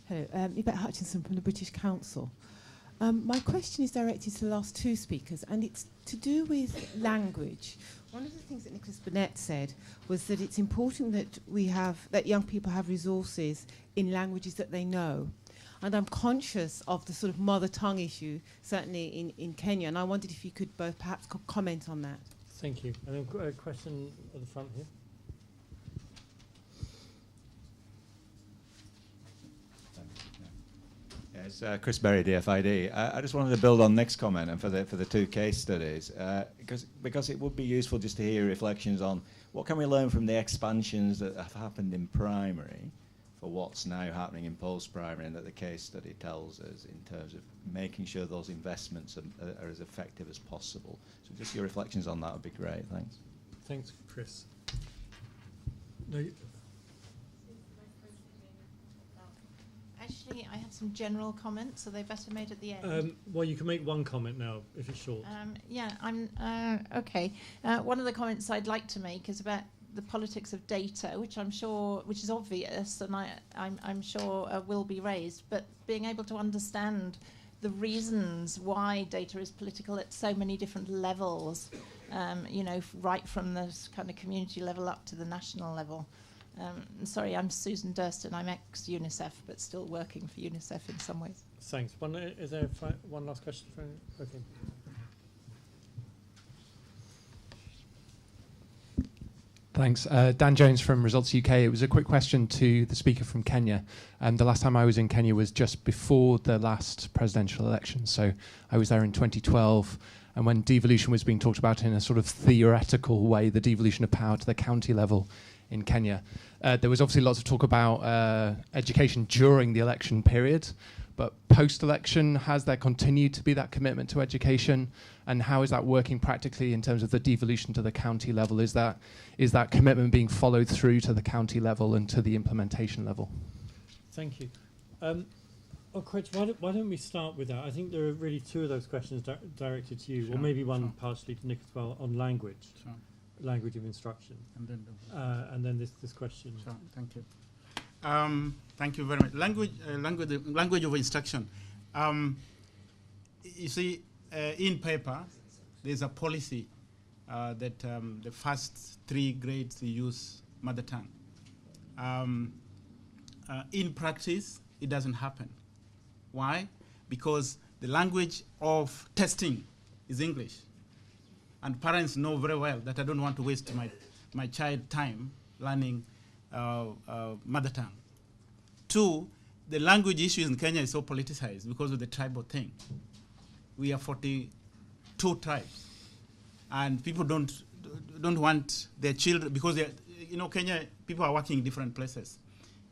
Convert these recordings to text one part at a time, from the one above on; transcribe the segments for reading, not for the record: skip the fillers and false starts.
Hello, Yvette Hutchinson from the British Council. My question is directed to the last two speakers, and it's to do with language. One of the things that Nicholas Burnett said was that it's important that young people have resources in languages that they know. And I'm conscious of the sort of mother tongue issue, certainly in Kenya, and I wondered if you could both perhaps comment on that. Thank you. And then a question at the front here. It's Chris Berry, DFID. I just wanted to build on Nick's comment and for the two case studies, because it would be useful just to hear reflections on what can we learn from the expansions that have happened in primary for what's now happening in post-primary, and that the case study tells us in terms of making sure those investments are as effective as possible. So just your reflections on that would be great. Thanks. Thanks, Chris. No, Actually, I have some general comments, so they better made at the end. well, you can make one comment now, if it's short. Yeah, I'm okay. One of the comments I'd like to make is about the politics of data, which is obvious, and I'm sure will be raised. But being able to understand the reasons why data is political at so many different levels, right from the kind of community level up to the national level. Sorry, I'm Susan Durston. I'm ex-UNICEF, but still working for UNICEF in some ways. Thanks. Is there one last question? Okay. Thanks. Dan Jones from Results UK. It was a quick question to the speaker from Kenya. The last time I was in Kenya was just before the last presidential election. So I was there in 2012. And when devolution was being talked about in a sort of theoretical way, the devolution of power to the county level in Kenya, there was obviously lots of talk about education during the election period. But post-election, has there continued to be that commitment to education? And how is that working practically in terms of the devolution to the county level? Is that commitment being followed through to the county level and to the implementation level? Thank you. Chris, why don't we start with that? I think there are really two of those questions directed to you, or maybe one partially to Nick as well, on language, language of instruction. And then this question. Sure, thank you. Thank you very much. Language of instruction. You see, in paper, there's a policy that the first 3 grades use mother tongue. In practice, it doesn't happen. Why? Because the language of testing is English. And parents know very well that I don't want to waste my child time learning mother tongue. 2, the language issue in Kenya is so politicized because of the tribal thing. We are 42 tribes, and people don't want their children, because Kenya, people are working in different places.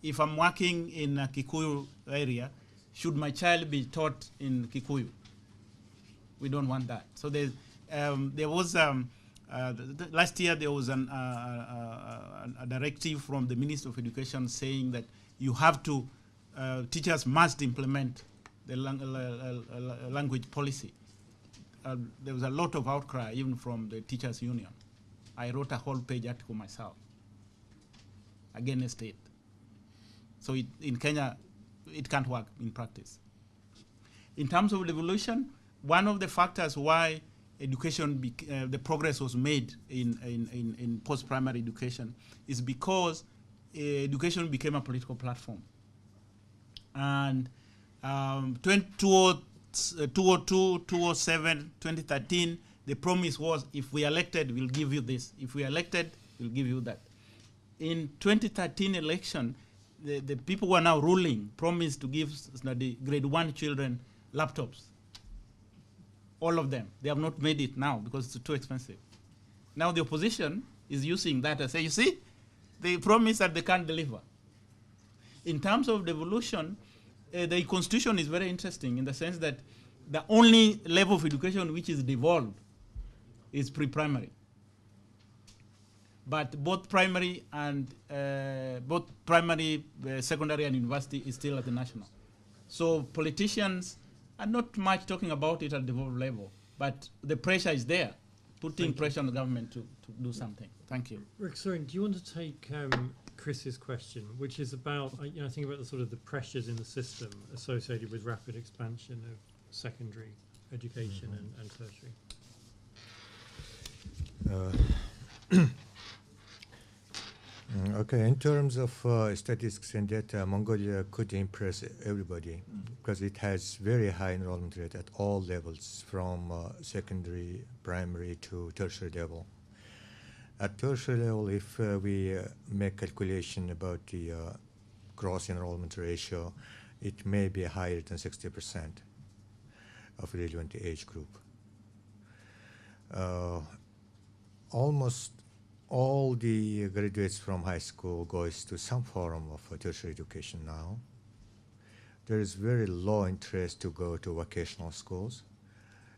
If I'm working in a Kikuyu area, should my child be taught in Kikuyu? We don't want that. So there was last year there was a directive from the Ministry of Education saying that you have to, teachers must implement the language policy. There was a lot of outcry even from the teachers' union. I wrote a whole page article myself against it. So in Kenya, it can't work in practice. In terms of devolution, one of the factors why education, the progress was made in post-primary education is because education became a political platform. And 2002, 2007, 2013, the promise was, if we are elected, we'll give you this. If we are elected, we'll give you that. In 2013 election, the people who are now ruling promised to give the grade 1 children laptops. All of them. They have not made it now because it's too expensive. Now the opposition is using that and say, you see, they promise that they can't deliver. In terms of devolution, the constitution is very interesting in the sense that the only level of education which is devolved is pre-primary. But both primary, secondary, and university is still at the national. So politicians are not much talking about it at the devolved level, but the pressure is there, putting pressure on the government to do something. Thank you. Rick Soren, do you want to take Chris's question, which is about, I think about the sort of the pressures in the system associated with rapid expansion of secondary education and tertiary. Okay, in terms of statistics and data, Mongolia could impress everybody because it has very high enrollment rate at all levels, from secondary, primary to tertiary level. At tertiary level, if we make calculation about the gross enrollment ratio, it may be higher than 60% of relevant age group. Almost all the graduates from high school goes to some form of tertiary education now. There is very low interest to go to vocational schools.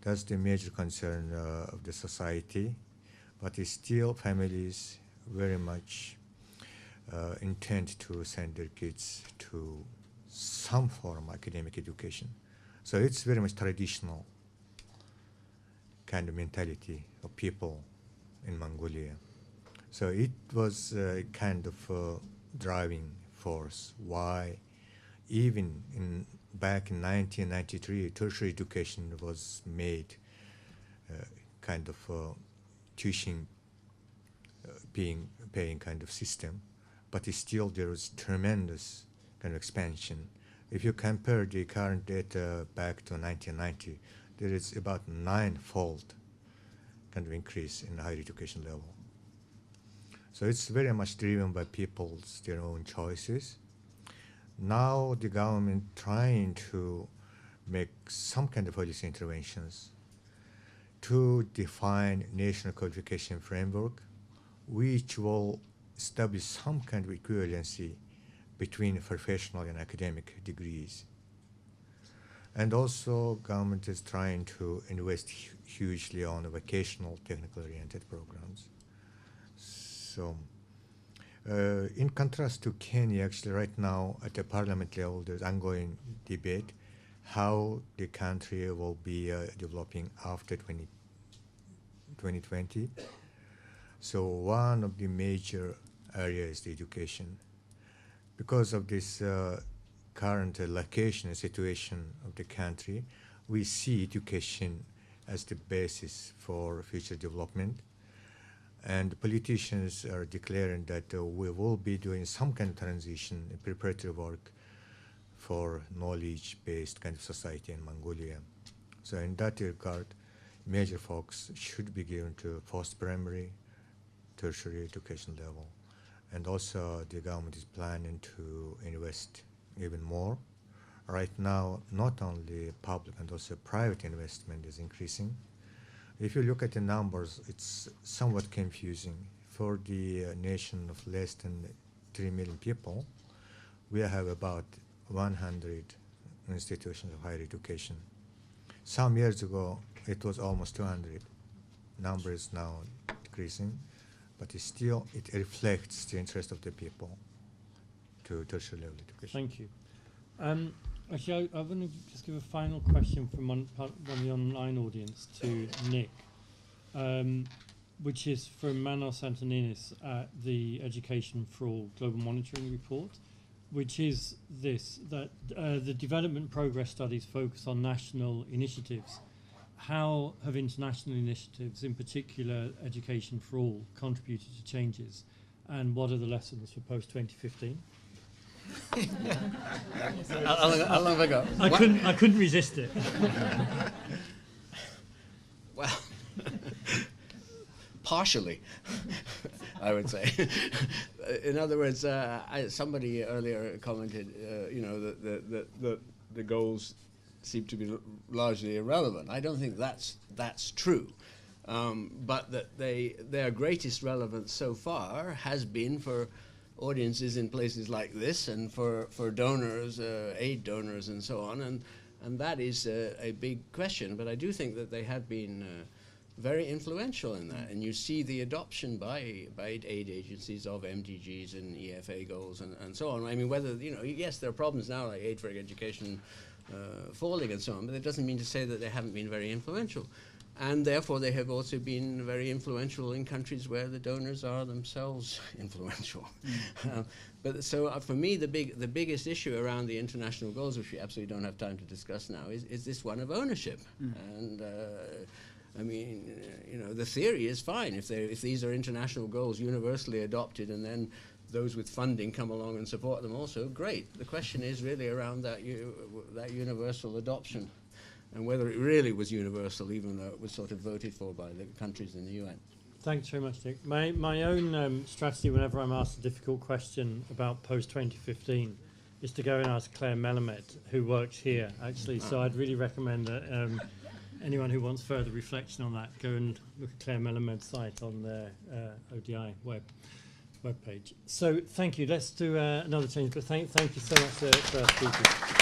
That's the major concern of the society, but it's still families very much intend to send their kids to some form of academic education. So it's very much traditional kind of mentality of people in Mongolia. So it was a kind of driving force why even back in 1993, tertiary education was made kind of tuition paying kind of system, but still there was tremendous kind of expansion. If you compare the current data back to 1990, there is about 9-fold kind of increase in the higher education level. So it's very much driven by people's their own choices. Now the government trying to make some kind of policy interventions to define national qualification framework, which will establish some kind of equivalency between professional and academic degrees. And also government is trying to invest hugely on vocational technical oriented programs. So in contrast to Kenya, actually right now at the parliament level, there's ongoing debate how the country will be developing after 2020. So one of the major areas is the education. Because of this current location and situation of the country, we see education as the basis for future development. And politicians are declaring that we will be doing some kind of transition and preparatory work for knowledge-based kind of society in Mongolia. So in that regard, major focus should be given to post-primary, tertiary education level. And also the government is planning to invest even more. Right now, not only public and also private investment is increasing. If you look at the numbers, it's somewhat confusing. For the nation of less than 3 million people, we have about 100 institutions of higher education. Some years ago, it was almost 200. Number is now decreasing, but it reflects the interest of the people to tertiary level education. Thank you. Actually, I want to just give a final question from one of the online audience to Nick, which is from Manos Antoninis at the Education for All Global Monitoring Report, which is this, that the development progress studies focus on national initiatives. How have international initiatives, in particular Education for All, contributed to changes? And what are the lessons for post-2015? How long have I got? I couldn't resist it. Well, partially, I would say. In other words, somebody earlier commented, that the goals seem to be largely irrelevant. I don't think that's true, but that their greatest relevance so far has been for audiences in places like this and for donors, aid donors and so on, and that is a big question. But I do think that they have been very influential in that, and you see the adoption by aid agencies of MDGs and EFA goals and so on. I mean, whether, yes, there are problems now like aid for education falling and so on, but it doesn't mean to say that they haven't been very influential. and therefore they have also been very influential in countries where the donors are themselves influential. But so for me, the biggest issue around the international goals, which we absolutely don't have time to discuss now, is this one of ownership. And I mean, the theory is fine if these are international goals universally adopted, and then those with funding come along and support them also, great. The question is really around that universal adoption, and whether it really was universal, even though it was sort of voted for by the countries in the UN. Thanks very much, Dick. My own strategy whenever I'm asked a difficult question about post-2015 is to go and ask Claire Melamed, who works here, actually. So I'd really recommend that anyone who wants further reflection on that, go and look at Claire Melamed's site on their ODI webpage. So thank you. Let's do another change, but thank you so much for our speakers.